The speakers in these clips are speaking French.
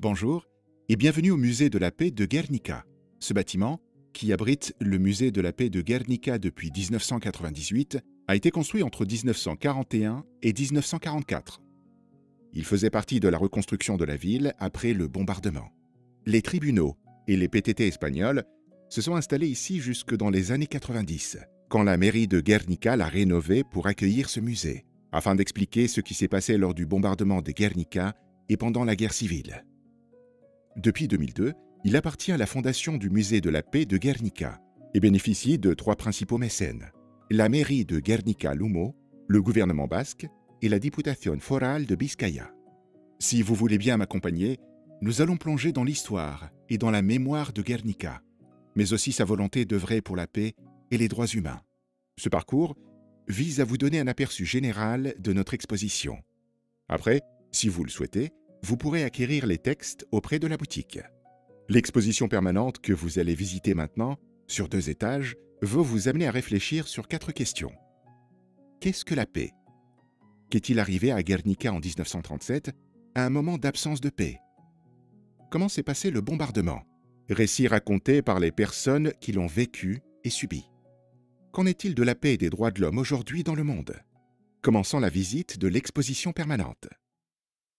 Bonjour et bienvenue au musée de la paix de Guernica. Ce bâtiment, qui abrite le musée de la paix de Guernica depuis 1998, a été construit entre 1941 et 1944. Il faisait partie de la reconstruction de la ville après le bombardement. Les tribunaux et les PTT espagnols se sont installés ici jusque dans les années 90, quand la mairie de Guernica l'a rénové pour accueillir ce musée, afin d'expliquer ce qui s'est passé lors du bombardement de Guernica et pendant la guerre civile. Depuis 2002, il appartient à la fondation du musée de la paix de Guernica et bénéficie de trois principaux mécènes: la mairie de Guernica-Lumo, le gouvernement basque et la Diputación Foral de Biscaya. Si vous voulez bien m'accompagner, nous allons plonger dans l'histoire et dans la mémoire de Guernica, mais aussi sa volonté d'œuvrer pour la paix et les droits humains. Ce parcours vise à vous donner un aperçu général de notre exposition. Après, si vous le souhaitez, vous pourrez acquérir les textes auprès de la boutique. L'exposition permanente que vous allez visiter maintenant, sur 2 étages, veut vous amener à réfléchir sur 4 questions. Qu'est-ce que la paix? Qu'est-il arrivé à Guernica en 1937, à un moment d'absence de paix? Comment s'est passé le bombardement? Récit raconté par les personnes qui l'ont vécu et subi. Qu'en est-il de la paix et des droits de l'homme aujourd'hui dans le monde? Commençons la visite de l'exposition permanente.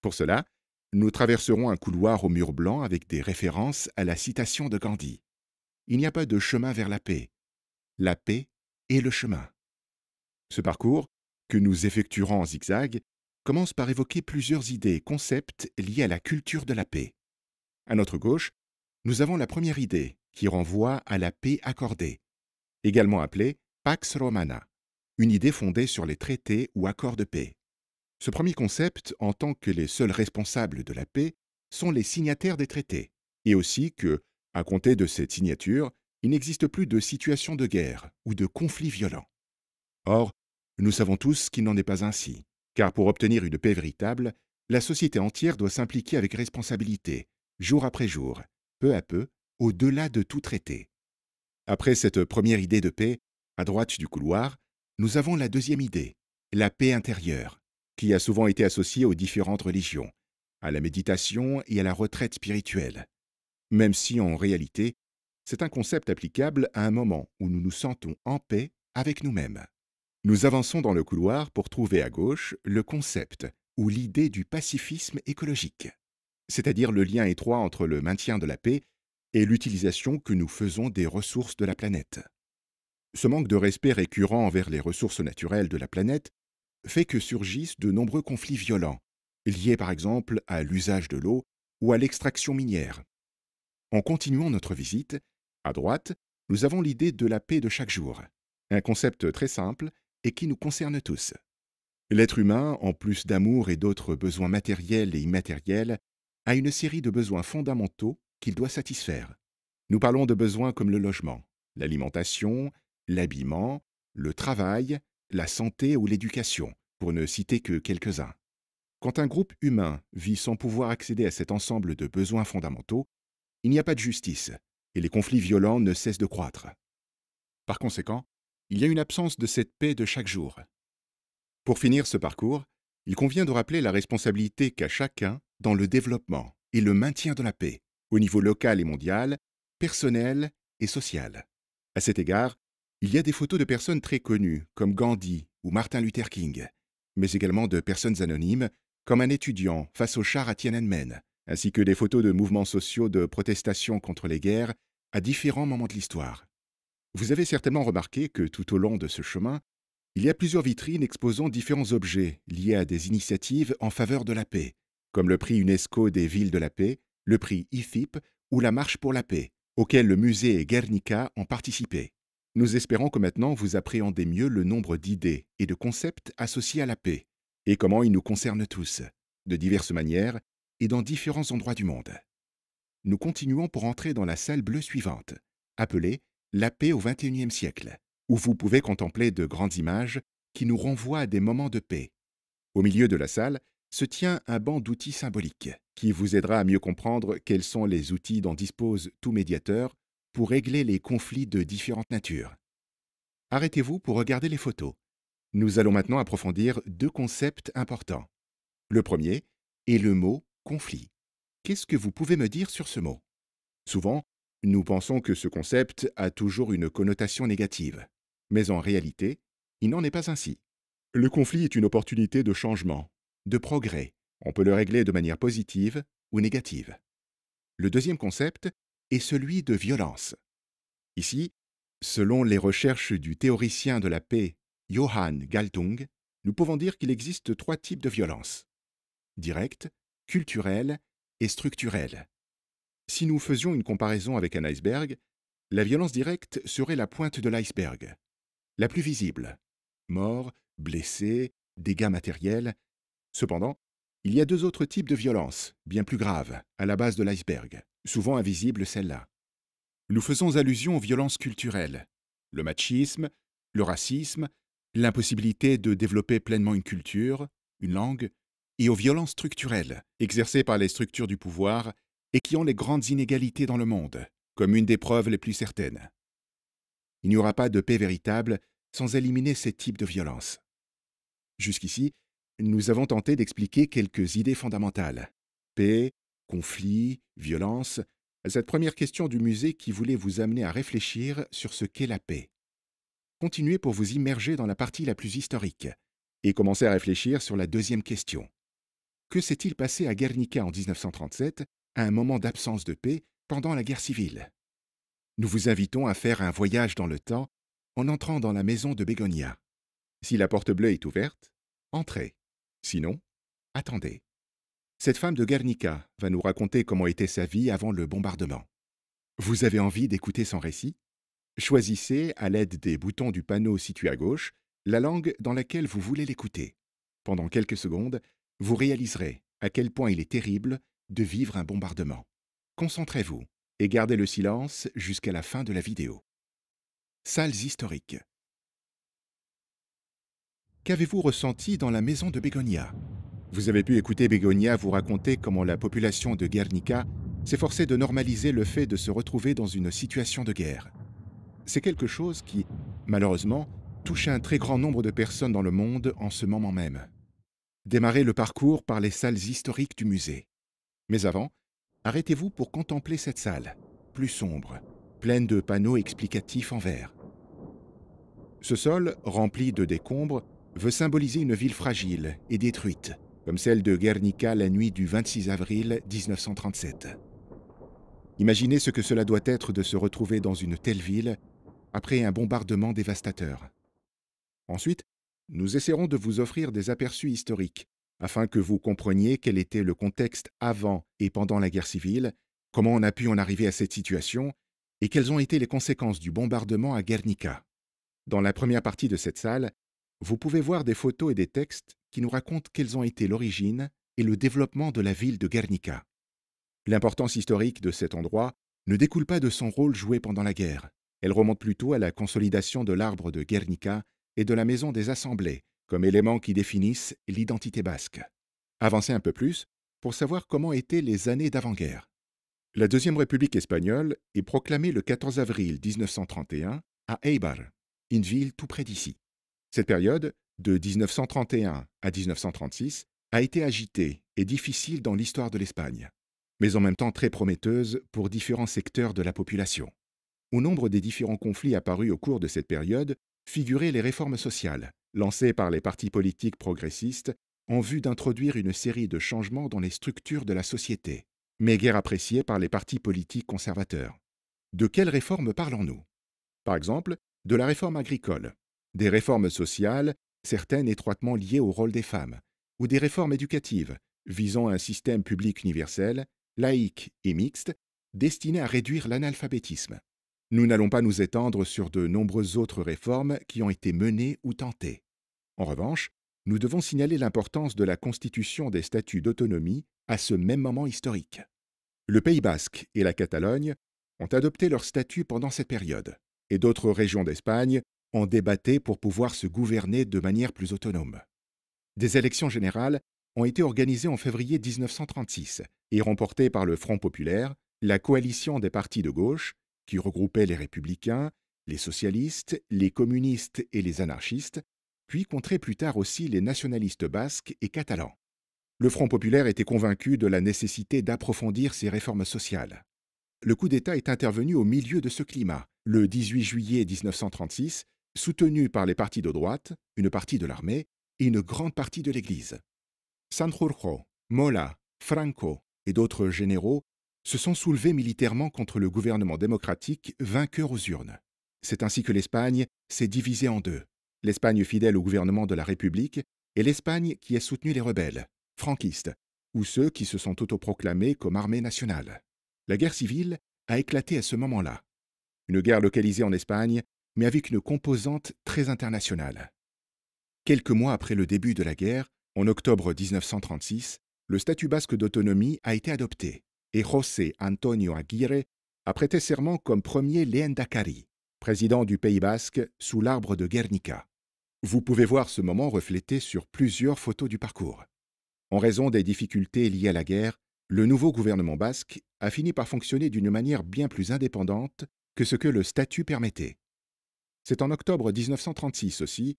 Pour cela, nous traverserons un couloir au mur blanc avec des références à la citation de Gandhi. Il n'y a pas de chemin vers la paix. La paix est le chemin. Ce parcours, que nous effectuerons en zigzag, commence par évoquer plusieurs idées et concepts liés à la culture de la paix. À notre gauche, nous avons la première idée, qui renvoie à la paix accordée, également appelée Pax Romana, une idée fondée sur les traités ou accords de paix. Ce premier concept entend que les seuls responsables de la paix sont les signataires des traités, et aussi que, à compter de cette signature, il n'existe plus de situation de guerre ou de conflit violent. Or, nous savons tous qu'il n'en est pas ainsi, car pour obtenir une paix véritable, la société entière doit s'impliquer avec responsabilité, jour après jour, peu à peu, au-delà de tout traité. Après cette première idée de paix, à droite du couloir, nous avons la deuxième idée, la paix intérieure, qui a souvent été associée aux différentes religions, à la méditation et à la retraite spirituelle, même si en réalité, c'est un concept applicable à un moment où nous nous sentons en paix avec nous-mêmes. Nous avançons dans le couloir pour trouver à gauche le concept ou l'idée du pacifisme écologique, c'est-à-dire le lien étroit entre le maintien de la paix et l'utilisation que nous faisons des ressources de la planète. Ce manque de respect récurrent envers les ressources naturelles de la planète fait que surgissent de nombreux conflits violents, liés par exemple à l'usage de l'eau ou à l'extraction minière. En continuant notre visite, à droite, nous avons l'idée de la paix de chaque jour, un concept très simple et qui nous concerne tous. L'être humain, en plus d'amour et d'autres besoins matériels et immatériels, a une série de besoins fondamentaux qu'il doit satisfaire. Nous parlons de besoins comme le logement, l'alimentation, l'habillement, le travail, la santé ou l'éducation, pour ne citer que quelques-uns. Quand un groupe humain vit sans pouvoir accéder à cet ensemble de besoins fondamentaux, il n'y a pas de justice, et les conflits violents ne cessent de croître. Par conséquent, il y a une absence de cette paix de chaque jour. Pour finir ce parcours, il convient de rappeler la responsabilité qu'a chacun dans le développement et le maintien de la paix, au niveau local et mondial, personnel et social. À cet égard, il y a des photos de personnes très connues, comme Gandhi ou Martin Luther King, mais également de personnes anonymes, comme un étudiant face au char à Tiananmen, ainsi que des photos de mouvements sociaux de protestation contre les guerres à différents moments de l'histoire. Vous avez certainement remarqué que tout au long de ce chemin, il y a plusieurs vitrines exposant différents objets liés à des initiatives en faveur de la paix, comme le prix UNESCO des villes de la paix, le prix IFIP ou la Marche pour la paix, auquel le musée et Guernica ont participé. Nous espérons que maintenant vous appréhendez mieux le nombre d'idées et de concepts associés à la paix, et comment ils nous concernent tous, de diverses manières et dans différents endroits du monde. Nous continuons pour entrer dans la salle bleue suivante, appelée « La paix au XXIe siècle », où vous pouvez contempler de grandes images qui nous renvoient à des moments de paix. Au milieu de la salle se tient un banc d'outils symboliques qui vous aidera à mieux comprendre quels sont les outils dont dispose tout médiateur pour régler les conflits de différentes natures. Arrêtez-vous pour regarder les photos. Nous allons maintenant approfondir 2 concepts importants. Le premier est le mot « conflit ». Qu'est-ce que vous pouvez me dire sur ce mot? Souvent, nous pensons que ce concept a toujours une connotation négative. Mais en réalité, il n'en est pas ainsi. Le conflit est une opportunité de changement, de progrès. On peut le régler de manière positive ou négative. Le deuxième concept est celui de violence. Ici, selon les recherches du théoricien de la paix Johann Galtung, nous pouvons dire qu'il existe 3 types de violence: directe, culturelle et structurelle. Si nous faisions une comparaison avec un iceberg, la violence directe serait la pointe de l'iceberg, la plus visible. Morts, blessés, dégâts matériels. Cependant, il y a 2 autres types de violence, bien plus graves, à la base de l'iceberg, souvent invisibles celles-là. Nous faisons allusion aux violences culturelles, le machisme, le racisme, l'impossibilité de développer pleinement une culture, une langue, et aux violences structurelles, exercées par les structures du pouvoir et qui ont les grandes inégalités dans le monde, comme une des preuves les plus certaines. Il n'y aura pas de paix véritable sans éliminer ces types de violences. Jusqu'ici, nous avons tenté d'expliquer quelques idées fondamentales: paix, conflit, violence, cette première question du musée qui voulait vous amener à réfléchir sur ce qu'est la paix. Continuez pour vous immerger dans la partie la plus historique et commencez à réfléchir sur la deuxième question. Que s'est-il passé à Guernica en 1937, à un moment d'absence de paix pendant la guerre civile? Nous vous invitons à faire un voyage dans le temps en entrant dans la maison de Begonia. Si la porte bleue est ouverte, entrez. Sinon, attendez. Cette femme de Guernica va nous raconter comment était sa vie avant le bombardement. Vous avez envie d'écouter son récit? Choisissez, à l'aide des boutons du panneau situé à gauche, la langue dans laquelle vous voulez l'écouter. Pendant quelques secondes, vous réaliserez à quel point il est terrible de vivre un bombardement. Concentrez-vous et gardez le silence jusqu'à la fin de la vidéo. Salles historiques. Qu'avez-vous ressenti dans la maison de Begonia? Vous avez pu écouter Begonia vous raconter comment la population de Guernica s'efforçait de normaliser le fait de se retrouver dans une situation de guerre. C'est quelque chose qui, malheureusement, touche un très grand nombre de personnes dans le monde en ce moment même. Démarrez le parcours par les salles historiques du musée. Mais avant, arrêtez-vous pour contempler cette salle, plus sombre, pleine de panneaux explicatifs en verre. Ce sol, rempli de décombres, veut symboliser une ville fragile et détruite, comme celle de Guernica la nuit du 26 avril 1937. Imaginez ce que cela doit être de se retrouver dans une telle ville après un bombardement dévastateur. Ensuite, nous essaierons de vous offrir des aperçus historiques, afin que vous compreniez quel était le contexte avant et pendant la guerre civile, comment on a pu en arriver à cette situation, et quelles ont été les conséquences du bombardement à Guernica. Dans la première partie de cette salle, vous pouvez voir des photos et des textes qui nous racontent quelles ont été l'origine et le développement de la ville de Guernica. L'importance historique de cet endroit ne découle pas de son rôle joué pendant la guerre. Elle remonte plutôt à la consolidation de l'arbre de Guernica et de la maison des assemblées, comme éléments qui définissent l'identité basque. Avancez un peu plus pour savoir comment étaient les années d'avant-guerre. La Deuxième République espagnole est proclamée le 14 avril 1931 à Eibar, une ville tout près d'ici. Cette période, de 1931 à 1936, a été agitée et difficile dans l'histoire de l'Espagne, mais en même temps très prometteuse pour différents secteurs de la population. Au nombre des différents conflits apparus au cours de cette période figuraient les réformes sociales, lancées par les partis politiques progressistes en vue d'introduire une série de changements dans les structures de la société, mais guère appréciées par les partis politiques conservateurs. De quelles réformes parlons-nous? Par exemple, de la réforme agricole, des réformes sociales, certaines étroitement liées au rôle des femmes, ou des réformes éducatives, visant un système public universel, laïque et mixte, destiné à réduire l'analphabétisme. Nous n'allons pas nous étendre sur de nombreuses autres réformes qui ont été menées ou tentées. En revanche, nous devons signaler l'importance de la constitution des statuts d'autonomie à ce même moment historique. Le Pays basque et la Catalogne ont adopté leurs statuts pendant cette période, et d'autres régions d'Espagne en débattaient pour pouvoir se gouverner de manière plus autonome. Des élections générales ont été organisées en février 1936 et remportées par le Front populaire, la coalition des partis de gauche, qui regroupait les républicains, les socialistes, les communistes et les anarchistes, puis compterait plus tard aussi les nationalistes basques et catalans. Le Front populaire était convaincu de la nécessité d'approfondir ces réformes sociales. Le coup d'État est intervenu au milieu de ce climat, le 18 juillet 1936, soutenu par les partis de droite, une partie de l'armée et une grande partie de l'Église. Sanjurjo, Mola, Franco et d'autres généraux se sont soulevés militairement contre le gouvernement démocratique vainqueur aux urnes. C'est ainsi que l'Espagne s'est divisée en deux. L'Espagne fidèle au gouvernement de la République et l'Espagne qui a soutenu les rebelles, franquistes, ou ceux qui se sont autoproclamés comme armée nationale. La guerre civile a éclaté à ce moment-là. Une guerre localisée en Espagne, mais avec une composante très internationale. Quelques mois après le début de la guerre, en octobre 1936, le statut basque d'autonomie a été adopté et José Antonio Aguirre a prêté serment comme premier lehendakari, président du Pays basque sous l'arbre de Guernica. Vous pouvez voir ce moment reflété sur plusieurs photos du parcours. En raison des difficultés liées à la guerre, le nouveau gouvernement basque a fini par fonctionner d'une manière bien plus indépendante que ce que le statut permettait. C'est en octobre 1936 aussi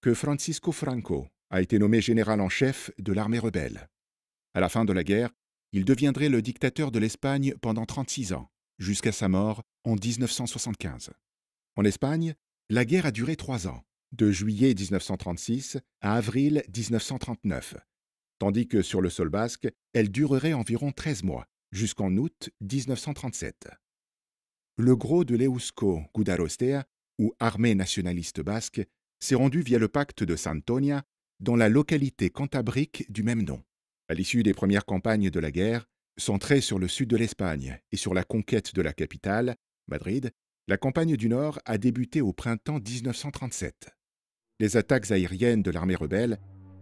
que Francisco Franco a été nommé général en chef de l'armée rebelle. À la fin de la guerre, il deviendrait le dictateur de l'Espagne pendant 36 ans, jusqu'à sa mort en 1975. En Espagne, la guerre a duré 3 ans, de juillet 1936 à avril 1939, tandis que sur le sol basque, elle durerait environ 13 mois, jusqu'en août 1937. Le gros de l'Eusko Gudarostea, ou Armée nationaliste basque, s'est rendu via le pacte de Santoña dans la localité cantabrique du même nom. À l'issue des premières campagnes de la guerre, centrée sur le sud de l'Espagne et sur la conquête de la capitale, Madrid, la campagne du Nord a débuté au printemps 1937. Les attaques aériennes de l'armée rebelle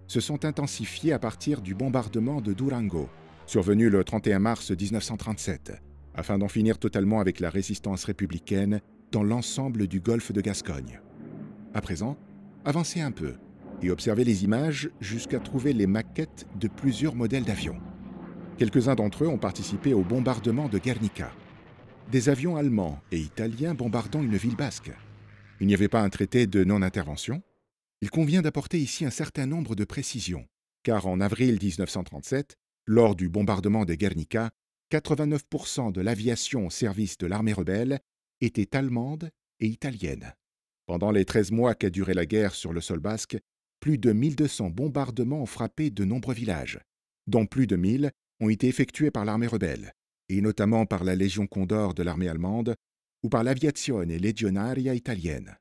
se sont intensifiées à partir du bombardement de Durango, survenu le 31 mars 1937, afin d'en finir totalement avec la résistance républicaine dans l'ensemble du golfe de Gascogne. À présent, avancez un peu et observez les images jusqu'à trouver les maquettes de plusieurs modèles d'avions. Quelques-uns d'entre eux ont participé au bombardement de Guernica. Des avions allemands et italiens bombardant une ville basque. Il n'y avait pas un traité de non-intervention. Il convient d'apporter ici un certain nombre de précisions, car en avril 1937, lors du bombardement de Guernica, 89% de l'aviation au service de l'armée rebelle était allemande et italienne. Pendant les 13 mois qu'a duré la guerre sur le sol basque, plus de 1200 bombardements ont frappé de nombreux villages, dont plus de 1000 ont été effectués par l'armée rebelle, et notamment par la Légion Condor de l'armée allemande ou par l'Aviazione Legionaria italienne.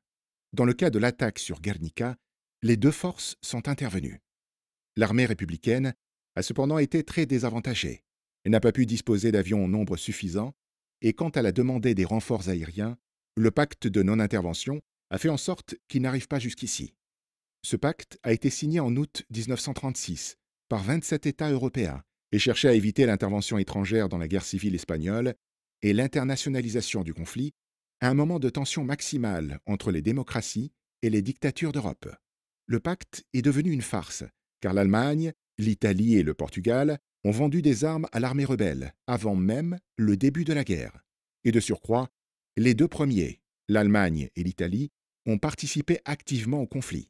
Dans le cas de l'attaque sur Guernica, les deux forces sont intervenues. L'armée républicaine a cependant été très désavantagée. Elle n'a pas pu disposer d'avions en nombre suffisant, et quand elle a demandé des renforts aériens, le pacte de non-intervention a fait en sorte qu'il n'arrive pas jusqu'ici. Ce pacte a été signé en août 1936 par 27 États européens et cherchait à éviter l'intervention étrangère dans la guerre civile espagnole et l'internationalisation du conflit à un moment de tension maximale entre les démocraties et les dictatures d'Europe. Le pacte est devenu une farce, car l'Allemagne, l'Italie et le Portugal ont vendu des armes à l'armée rebelle avant même le début de la guerre. Et de surcroît, les deux premiers, l'Allemagne et l'Italie, ont participé activement au conflit.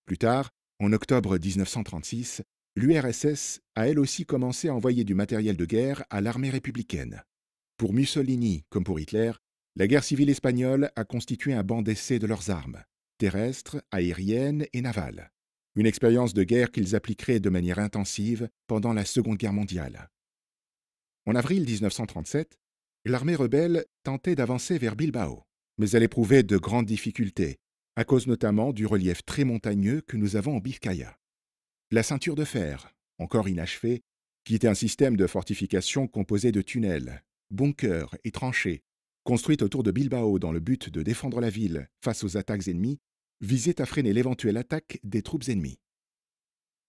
Plus tard, en octobre 1936, l'URSS a elle aussi commencé à envoyer du matériel de guerre à l'armée républicaine. Pour Mussolini comme pour Hitler, la guerre civile espagnole a constitué un banc d'essai de leurs armes, terrestres, aériennes et navales. Une expérience de guerre qu'ils appliqueraient de manière intensive pendant la Seconde Guerre mondiale. En avril 1937, l'armée rebelle tentait d'avancer vers Bilbao, mais elle éprouvait de grandes difficultés, à cause notamment du relief très montagneux que nous avons en Biscaya. La ceinture de fer, encore inachevée, qui était un système de fortification composé de tunnels, bunkers et tranchées, construite autour de Bilbao dans le but de défendre la ville face aux attaques ennemies, visait à freiner l'éventuelle attaque des troupes ennemies.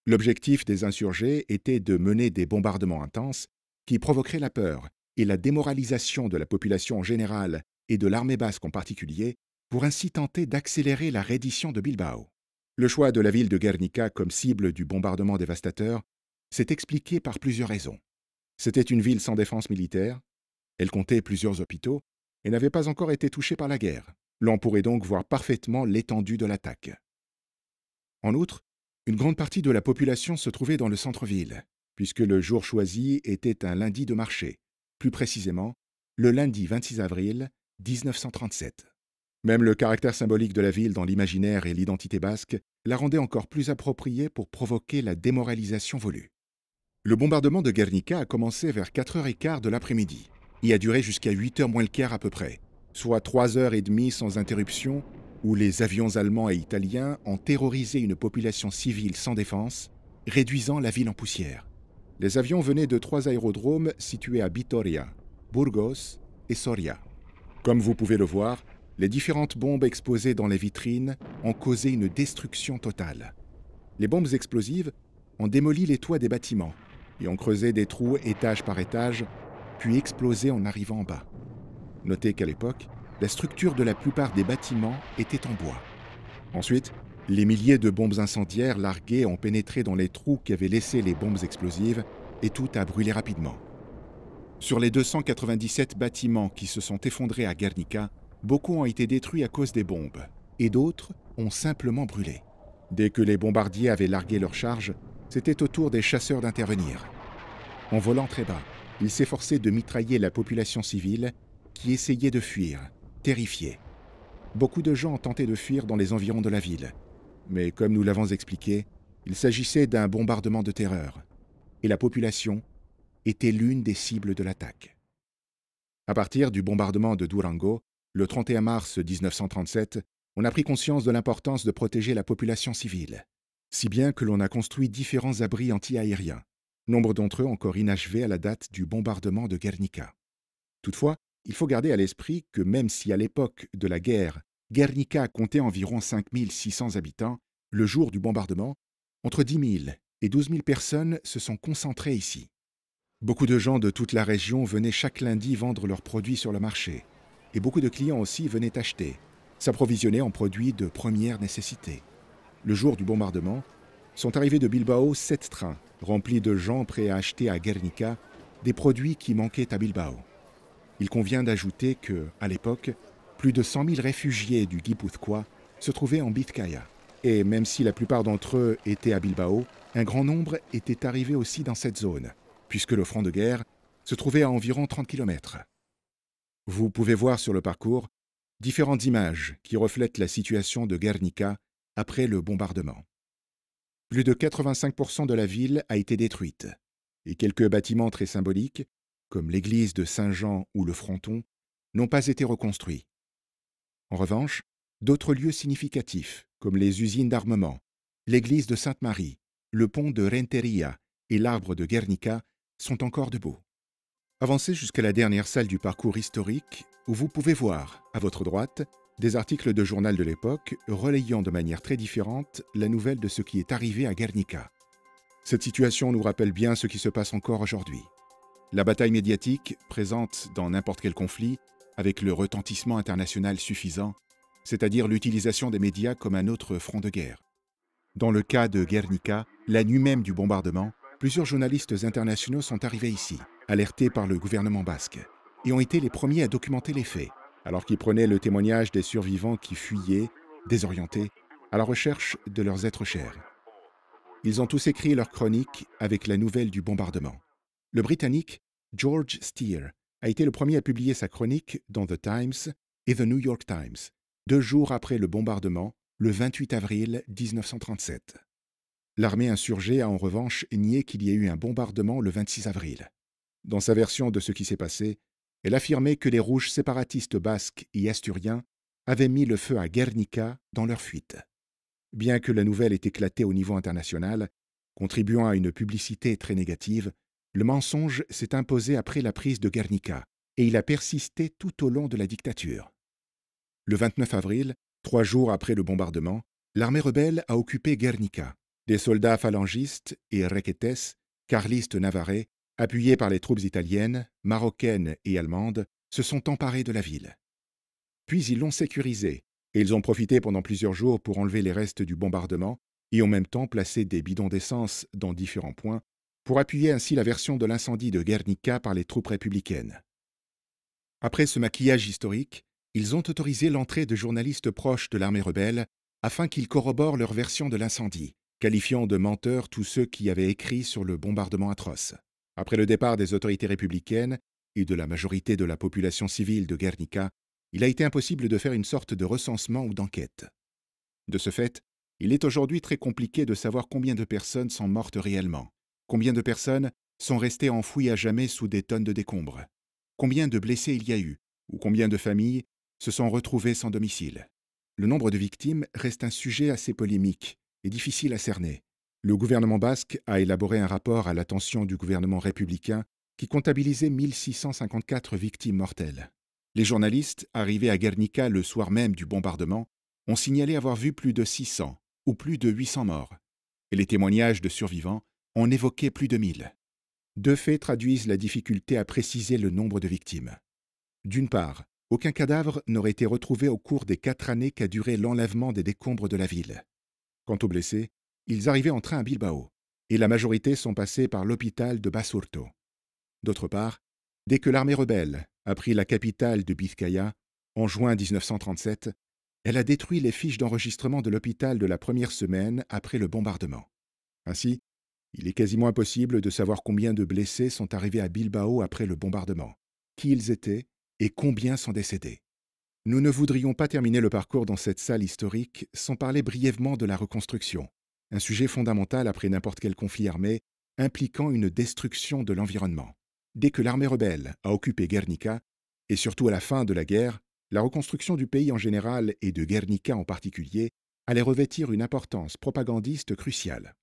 L'objectif des insurgés était de mener des bombardements intenses qui provoqueraient la peur et la démoralisation de la population en général et de l'armée basque en particulier, pour ainsi tenter d'accélérer la reddition de Bilbao. Le choix de la ville de Guernica comme cible du bombardement dévastateur s'est expliqué par plusieurs raisons. C'était une ville sans défense militaire, elle comptait plusieurs hôpitaux et n'avait pas encore été touchée par la guerre. L'on pourrait donc voir parfaitement l'étendue de l'attaque. En outre, une grande partie de la population se trouvait dans le centre-ville, puisque le jour choisi était un lundi de marché, plus précisément le lundi 26 avril 1937. Même le caractère symbolique de la ville dans l'imaginaire et l'identité basque la rendait encore plus appropriée pour provoquer la démoralisation voulue. Le bombardement de Guernica a commencé vers 4h15 de l'après-midi et a duré jusqu'à 8h moins le quart à peu près, soit 3h30 sans interruption, où les avions allemands et italiens ont terrorisé une population civile sans défense, réduisant la ville en poussière. Les avions venaient de 3 aérodromes situés à Vitoria, Burgos et Soria. Comme vous pouvez le voir, les différentes bombes exposées dans les vitrines ont causé une destruction totale. Les bombes explosives ont démoli les toits des bâtiments et ont creusé des trous étage par étage, puis explosé en arrivant en bas. Notez qu'à l'époque, la structure de la plupart des bâtiments était en bois. Ensuite, les milliers de bombes incendiaires larguées ont pénétré dans les trous qu'avaient laissés les bombes explosives et tout a brûlé rapidement. Sur les 297 bâtiments qui se sont effondrés à Guernica, beaucoup ont été détruits à cause des bombes et d'autres ont simplement brûlé. Dès que les bombardiers avaient largué leurs charges, c'était au tour des chasseurs d'intervenir. En volant très bas, ils s'efforçaient de mitrailler la population civile qui essayait de fuir, terrifiée. Beaucoup de gens ont tenté de fuir dans les environs de la ville. Mais comme nous l'avons expliqué, il s'agissait d'un bombardement de terreur. Et la population était l'une des cibles de l'attaque. À partir du bombardement de Durango, le 31 mars 1937, on a pris conscience de l'importance de protéger la population civile. Si bien que l'on a construit différents abris anti-aériens, nombre d'entre eux encore inachevés à la date du bombardement de Guernica. Toutefois, il faut garder à l'esprit que même si à l'époque de la guerre, Guernica comptait environ 5600 habitants, le jour du bombardement, entre 10 000 et 12 000 personnes se sont concentrées ici. Beaucoup de gens de toute la région venaient chaque lundi vendre leurs produits sur le marché, et beaucoup de clients aussi venaient acheter, s'approvisionner en produits de première nécessité. Le jour du bombardement, sont arrivés de Bilbao 7 trains remplis de gens prêts à acheter à Guernica des produits qui manquaient à Bilbao. Il convient d'ajouter que, à l'époque, plus de 100 000 réfugiés du Guipúzcoa se trouvaient en Bizkaia. Et même si la plupart d'entre eux étaient à Bilbao, un grand nombre étaient arrivés aussi dans cette zone, puisque le front de guerre se trouvait à environ 30 km. Vous pouvez voir sur le parcours différentes images qui reflètent la situation de Guernica après le bombardement. Plus de 85% de la ville a été détruite, et quelques bâtiments très symboliques, comme l'église de Saint-Jean ou le fronton, n'ont pas été reconstruits. En revanche, d'autres lieux significatifs, comme les usines d'armement, l'église de Sainte-Marie, le pont de Renteria et l'arbre de Guernica, sont encore debout. Avancez jusqu'à la dernière salle du parcours historique, où vous pouvez voir, à votre droite, des articles de journal de l'époque relayant de manière très différente la nouvelle de ce qui est arrivé à Guernica. Cette situation nous rappelle bien ce qui se passe encore aujourd'hui. La bataille médiatique, présente dans n'importe quel conflit, avec le retentissement international suffisant, c'est-à-dire l'utilisation des médias comme un autre front de guerre. Dans le cas de Guernica, la nuit même du bombardement, plusieurs journalistes internationaux sont arrivés ici, alertés par le gouvernement basque, et ont été les premiers à documenter les faits, alors qu'ils prenaient le témoignage des survivants qui fuyaient, désorientés, à la recherche de leurs êtres chers. Ils ont tous écrit leur chronique avec la nouvelle du bombardement. Le Britannique George Steer a été le premier à publier sa chronique dans The Times et The New York Times, 2 jours après le bombardement, le 28 avril 1937. L'armée insurgée a en revanche nié qu'il y ait eu un bombardement le 26 avril. Dans sa version de ce qui s'est passé, elle affirmait que les rouges séparatistes basques et asturiens avaient mis le feu à Guernica dans leur fuite. Bien que la nouvelle ait éclaté au niveau international, contribuant à une publicité très négative, le mensonge s'est imposé après la prise de Guernica et il a persisté tout au long de la dictature. Le 29 avril, 3 jours après le bombardement, l'armée rebelle a occupé Guernica. Des soldats phalangistes et requetés, carlistes navarrais, appuyés par les troupes italiennes, marocaines et allemandes, se sont emparés de la ville. Puis ils l'ont sécurisée, et ils ont profité pendant plusieurs jours pour enlever les restes du bombardement et en même temps placé des bidons d'essence dans différents points pour appuyer ainsi la version de l'incendie de Guernica par les troupes républicaines. Après ce maquillage historique, ils ont autorisé l'entrée de journalistes proches de l'armée rebelle afin qu'ils corroborent leur version de l'incendie, qualifiant de menteurs tous ceux qui avaient écrit sur le bombardement atroce. Après le départ des autorités républicaines et de la majorité de la population civile de Guernica, il a été impossible de faire une sorte de recensement ou d'enquête. De ce fait, il est aujourd'hui très compliqué de savoir combien de personnes sont mortes réellement, combien de personnes sont restées enfouies à jamais sous des tonnes de décombres, combien de blessés il y a eu, ou combien de familles se sont retrouvées sans domicile. Le nombre de victimes reste un sujet assez polémique et difficile à cerner. Le gouvernement basque a élaboré un rapport à l'attention du gouvernement républicain qui comptabilisait 1654 victimes mortelles. Les journalistes, arrivés à Guernica le soir même du bombardement, ont signalé avoir vu plus de 600 ou plus de 800 morts, et les témoignages de survivants en évoquaient plus de 1000. Deux faits traduisent la difficulté à préciser le nombre de victimes. D'une part, aucun cadavre n'aurait été retrouvé au cours des 4 années qu'a duré l'enlèvement des décombres de la ville. Quant aux blessés, ils arrivaient en train à Bilbao, et la majorité sont passés par l'hôpital de Basurto. D'autre part, dès que l'armée rebelle a pris la capitale de Bizkaia, en juin 1937, elle a détruit les fiches d'enregistrement de l'hôpital de la première semaine après le bombardement. Ainsi, il est quasiment impossible de savoir combien de blessés sont arrivés à Bilbao après le bombardement, qui ils étaient et combien sont décédés. Nous ne voudrions pas terminer le parcours dans cette salle historique sans parler brièvement de la reconstruction, un sujet fondamental après n'importe quel conflit armé impliquant une destruction de l'environnement. Dès que l'armée rebelle a occupé Guernica, et surtout à la fin de la guerre, la reconstruction du pays en général et de Guernica en particulier allait revêtir une importance propagandiste cruciale.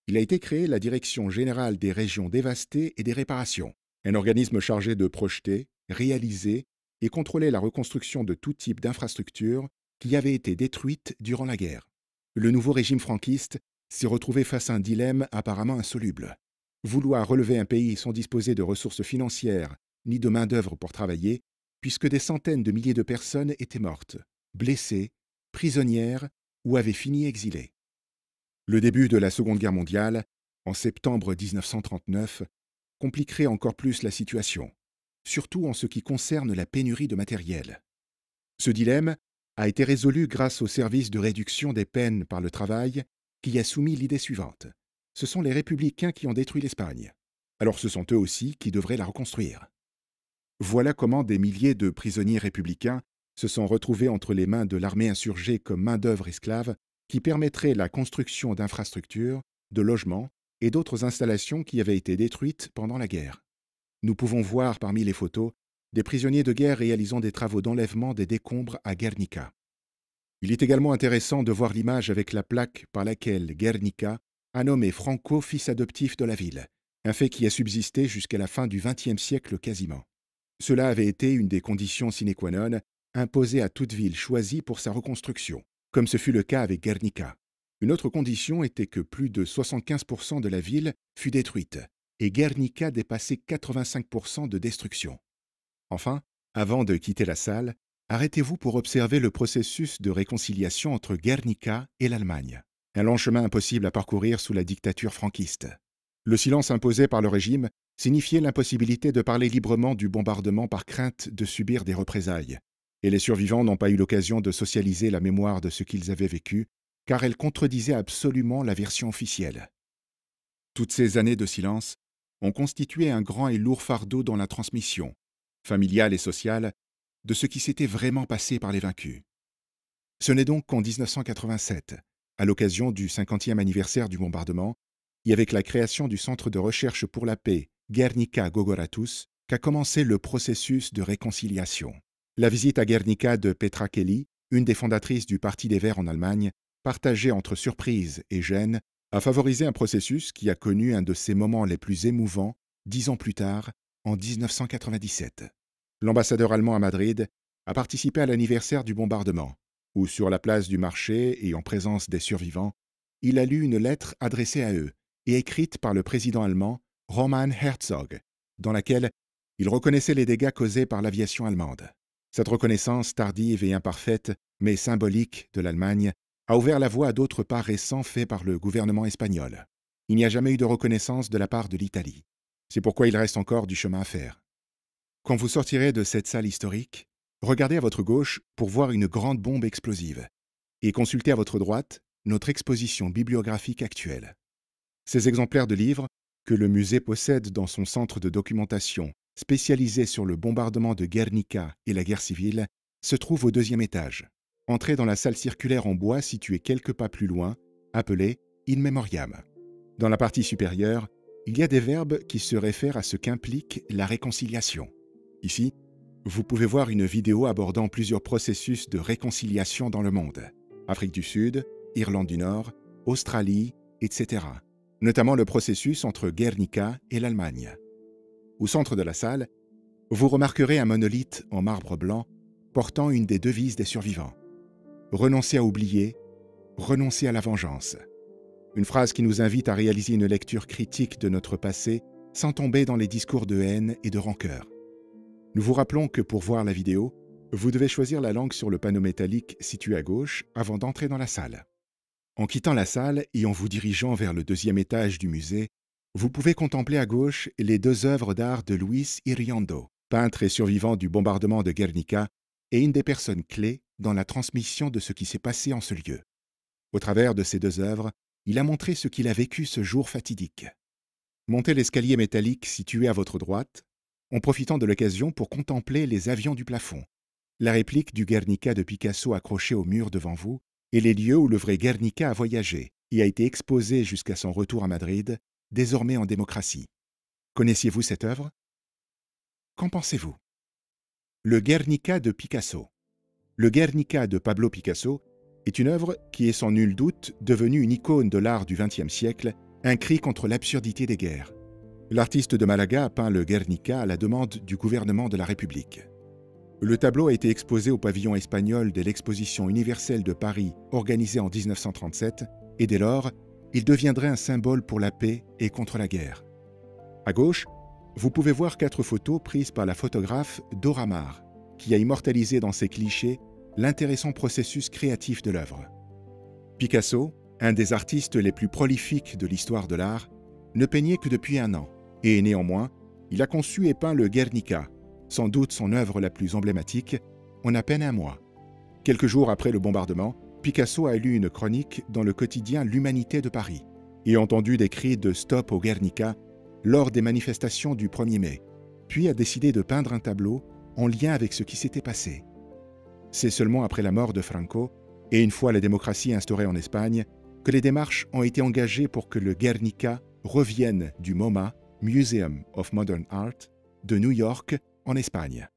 Il a été créé la Direction générale des régions dévastées et des réparations, un organisme chargé de projeter, réaliser et contrôler la reconstruction de tout type d'infrastructures qui avaient été détruites durant la guerre. Le nouveau régime franquiste s'est retrouvé face à un dilemme apparemment insoluble. Vouloir relever un pays sans disposer de ressources financières ni de main-d'œuvre pour travailler, puisque des centaines de milliers de personnes étaient mortes, blessées, prisonnières ou avaient fini exilées. Le début de la Seconde Guerre mondiale, en septembre 1939, compliquerait encore plus la situation, surtout en ce qui concerne la pénurie de matériel. Ce dilemme a été résolu grâce au service de réduction des peines par le travail qui a soumis l'idée suivante. Ce sont les républicains qui ont détruit l'Espagne. Alors ce sont eux aussi qui devraient la reconstruire. Voilà comment des milliers de prisonniers républicains se sont retrouvés entre les mains de l'armée insurgée comme main-d'œuvre esclave qui permettrait la construction d'infrastructures, de logements et d'autres installations qui avaient été détruites pendant la guerre. Nous pouvons voir parmi les photos des prisonniers de guerre réalisant des travaux d'enlèvement des décombres à Guernica. Il est également intéressant de voir l'image avec la plaque par laquelle Guernica a nommé Franco fils adoptif de la ville, un fait qui a subsisté jusqu'à la fin du XXe siècle quasiment. Cela avait été une des conditions sine qua non imposées à toute ville choisie pour sa reconstruction, comme ce fut le cas avec Guernica. Une autre condition était que plus de 75% de la ville fût détruite, et Guernica dépassait 85% de destruction. Enfin, avant de quitter la salle, arrêtez-vous pour observer le processus de réconciliation entre Guernica et l'Allemagne. Un long chemin impossible à parcourir sous la dictature franquiste. Le silence imposé par le régime signifiait l'impossibilité de parler librement du bombardement par crainte de subir des représailles. Et les survivants n'ont pas eu l'occasion de socialiser la mémoire de ce qu'ils avaient vécu, car elle contredisait absolument la version officielle. Toutes ces années de silence ont constitué un grand et lourd fardeau dans la transmission, familiale et sociale, de ce qui s'était vraiment passé par les vaincus. Ce n'est donc qu'en 1987, à l'occasion du 50e anniversaire du bombardement, et avec la création du Centre de recherche pour la paix Guernica Gogoratus, qu'a commencé le processus de réconciliation. La visite à Guernica de Petra Kelly, une des fondatrices du Parti des Verts en Allemagne, partagée entre surprise et gêne, a favorisé un processus qui a connu un de ses moments les plus émouvants 10 ans plus tard, en 1997. L'ambassadeur allemand à Madrid a participé à l'anniversaire du bombardement, où sur la place du marché et en présence des survivants, il a lu une lettre adressée à eux et écrite par le président allemand Roman Herzog, dans laquelle il reconnaissait les dégâts causés par l'aviation allemande. Cette reconnaissance tardive et imparfaite, mais symbolique de l'Allemagne, a ouvert la voie à d'autres pas récents faits par le gouvernement espagnol. Il n'y a jamais eu de reconnaissance de la part de l'Italie. C'est pourquoi il reste encore du chemin à faire. Quand vous sortirez de cette salle historique, regardez à votre gauche pour voir une grande bombe explosive et consultez à votre droite notre exposition bibliographique actuelle. Ces exemplaires de livres, que le musée possède dans son centre de documentation spécialisé sur le bombardement de Guernica et la guerre civile, se trouvent au deuxième étage. Entrez dans la salle circulaire en bois située quelques pas plus loin, appelée In Memoriam. Dans la partie supérieure, il y a des verbes qui se réfèrent à ce qu'implique la réconciliation. Ici, vous pouvez voir une vidéo abordant plusieurs processus de réconciliation dans le monde. Afrique du Sud, Irlande du Nord, Australie, etc. Notamment le processus entre Guernica et l'Allemagne. Au centre de la salle, vous remarquerez un monolithe en marbre blanc portant une des devises des survivants. Renoncer à oublier, renoncer à la vengeance. Une phrase qui nous invite à réaliser une lecture critique de notre passé sans tomber dans les discours de haine et de rancœur. Nous vous rappelons que pour voir la vidéo, vous devez choisir la langue sur le panneau métallique situé à gauche avant d'entrer dans la salle. En quittant la salle et en vous dirigeant vers le deuxième étage du musée, vous pouvez contempler à gauche les deux œuvres d'art de Luis Iriondo, peintre et survivant du bombardement de Guernica et une des personnes clés dans la transmission de ce qui s'est passé en ce lieu. Au travers de ces deux œuvres, il a montré ce qu'il a vécu ce jour fatidique. Montez l'escalier métallique situé à votre droite, en profitant de l'occasion pour contempler les avions du plafond, la réplique du Guernica de Picasso accrochée au mur devant vous, et les lieux où le vrai Guernica a voyagé et a été exposé jusqu'à son retour à Madrid, désormais en démocratie. Connaissiez-vous cette œuvre? Qu'en pensez-vous? Le Guernica de Picasso. Le Guernica de Pablo Picasso est une œuvre qui est sans nul doute devenue une icône de l'art du XXe siècle, un cri contre l'absurdité des guerres. L'artiste de Malaga a peint le Guernica à la demande du gouvernement de la République. Le tableau a été exposé au pavillon espagnol de l'Exposition universelle de Paris organisée en 1937 et dès lors, il deviendrait un symbole pour la paix et contre la guerre. À gauche, vous pouvez voir 4 photos prises par la photographe Dora Maar, qui a immortalisé dans ses clichés l'intéressant processus créatif de l'œuvre. Picasso, un des artistes les plus prolifiques de l'histoire de l'art, ne peignait que depuis 1 an, et néanmoins, il a conçu et peint le Guernica, sans doute son œuvre la plus emblématique, en à peine 1 mois. Quelques jours après le bombardement, Picasso a lu une chronique dans le quotidien L'Humanité de Paris et entendu des cris de « Stop au Guernica » lors des manifestations du 1er mai, puis a décidé de peindre un tableau en lien avec ce qui s'était passé. C'est seulement après la mort de Franco, et une fois la démocratie instaurée en Espagne, que les démarches ont été engagées pour que le Guernica revienne du MoMA, Museum of Modern Art, de New York, en Espagne.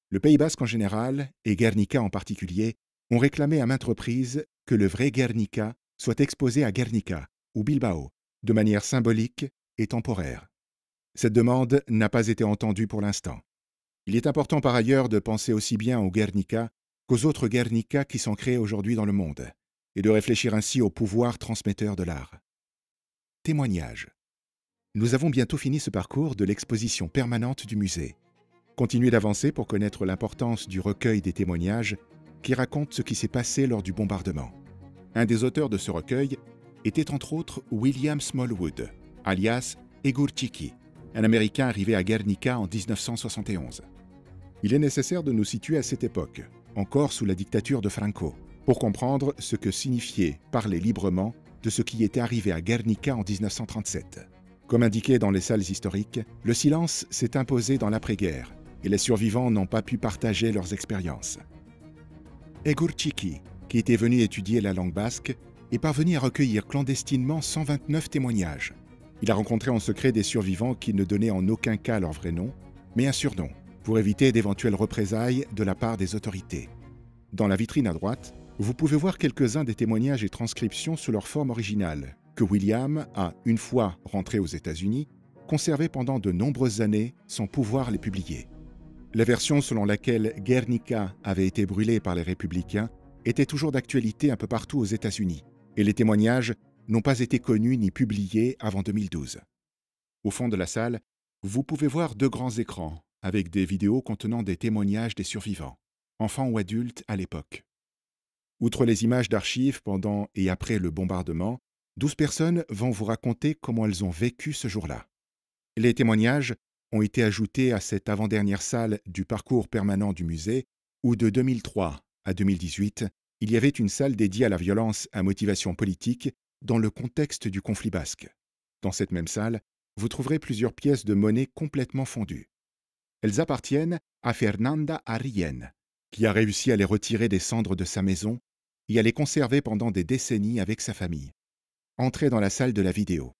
Le Pays basque en général, et Guernica en particulier, ont réclamé à maintes reprises que le vrai Guernica soit exposé à Guernica, ou Bilbao, de manière symbolique et temporaire. Cette demande n'a pas été entendue pour l'instant. Il est important par ailleurs de penser aussi bien au Guernica qu'aux autres Guernica qui sont créés aujourd'hui dans le monde, et de réfléchir ainsi au pouvoir transmetteur de l'art. Témoignage. Nous avons bientôt fini ce parcours de l'exposition permanente du musée. Continuez d'avancer pour connaître l'importance du recueil des témoignages qui raconte ce qui s'est passé lors du bombardement. Un des auteurs de ce recueil était entre autres William Smallwood, alias Egurchiki, un Américain arrivé à Guernica en 1971. Il est nécessaire de nous situer à cette époque, encore sous la dictature de Franco, pour comprendre ce que signifiait parler librement de ce qui était arrivé à Guernica en 1937. Comme indiqué dans les salles historiques, le silence s'est imposé dans l'après-guerre et les survivants n'ont pas pu partager leurs expériences. Egurchiki, qui était venu étudier la langue basque, est parvenu à recueillir clandestinement 129 témoignages. Il a rencontré en secret des survivants qui ne donnaient en aucun cas leur vrai nom, mais un surnom, pour éviter d'éventuelles représailles de la part des autorités. Dans la vitrine à droite, vous pouvez voir quelques-uns des témoignages et transcriptions sous leur forme originale, que William a, une fois rentré aux États-Unis, conservé pendant de nombreuses années sans pouvoir les publier. La version selon laquelle Guernica avait été brûlée par les républicains était toujours d'actualité un peu partout aux États-Unis, et les témoignages n'ont pas été connus ni publiés avant 2012. Au fond de la salle, vous pouvez voir 2 grands écrans avec des vidéos contenant des témoignages des survivants, enfants ou adultes à l'époque. Outre les images d'archives pendant et après le bombardement, 12 personnes vont vous raconter comment elles ont vécu ce jour-là. Les témoignages ont été ajoutés à cette avant-dernière salle du parcours permanent du musée où de 2003 à 2018, il y avait une salle dédiée à la violence à motivation politique dans le contexte du conflit basque. Dans cette même salle, vous trouverez plusieurs pièces de monnaie complètement fondues. Elles appartiennent à Fernanda Arrien, qui a réussi à les retirer des cendres de sa maison et à les conserver pendant des décennies avec sa famille. Entrez dans la salle de la vidéo.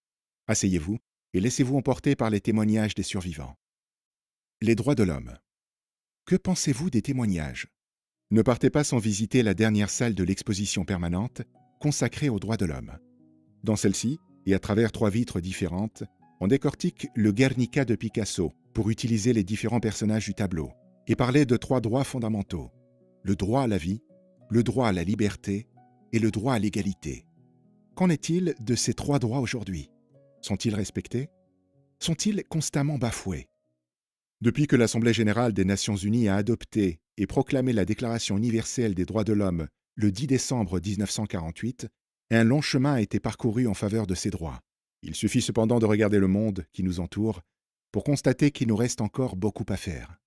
Asseyez-vous et laissez-vous emporter par les témoignages des survivants. Les droits de l'homme. Que pensez-vous des témoignages? Ne partez pas sans visiter la dernière salle de l'exposition permanente consacrée aux droits de l'homme. Dans celle-ci, et à travers 3 vitres différentes, on décortique le Guernica de Picasso pour utiliser les différents personnages du tableau et parler de 3 droits fondamentaux: le droit à la vie, le droit à la liberté et le droit à l'égalité. Qu'en est-il de ces 3 droits aujourd'hui? Sont-ils respectés? Sont-ils constamment bafoués? Depuis que l'Assemblée générale des Nations unies a adopté et proclamé la Déclaration universelle des droits de l'homme le 10 décembre 1948, un long chemin a été parcouru en faveur de ces droits. Il suffit cependant de regarder le monde qui nous entoure pour constater qu'il nous reste encore beaucoup à faire.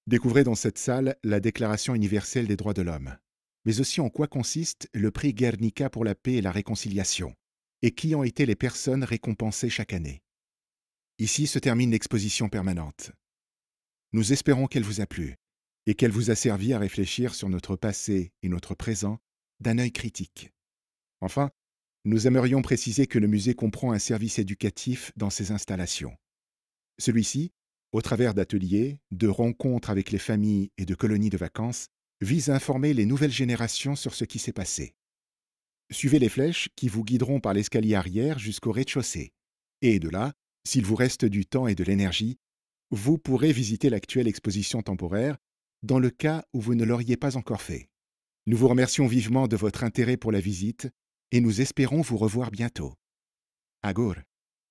Découvrez dans cette salle la Déclaration universelle des droits de l'homme, mais aussi en quoi consiste le prix Guernica pour la paix et la réconciliation, et qui ont été les personnes récompensées chaque année. Ici se termine l'exposition permanente. Nous espérons qu'elle vous a plu et qu'elle vous a servi à réfléchir sur notre passé et notre présent d'un œil critique. Enfin, nous aimerions préciser que le musée comprend un service éducatif dans ses installations. Celui-ci, au travers d'ateliers, de rencontres avec les familles et de colonies de vacances, vise à informer les nouvelles générations sur ce qui s'est passé. Suivez les flèches qui vous guideront par l'escalier arrière jusqu'au rez-de-chaussée. Et de là, s'il vous reste du temps et de l'énergie, vous pourrez visiter l'actuelle exposition temporaire dans le cas où vous ne l'auriez pas encore fait. Nous vous remercions vivement de votre intérêt pour la visite et nous espérons vous revoir bientôt. Agur.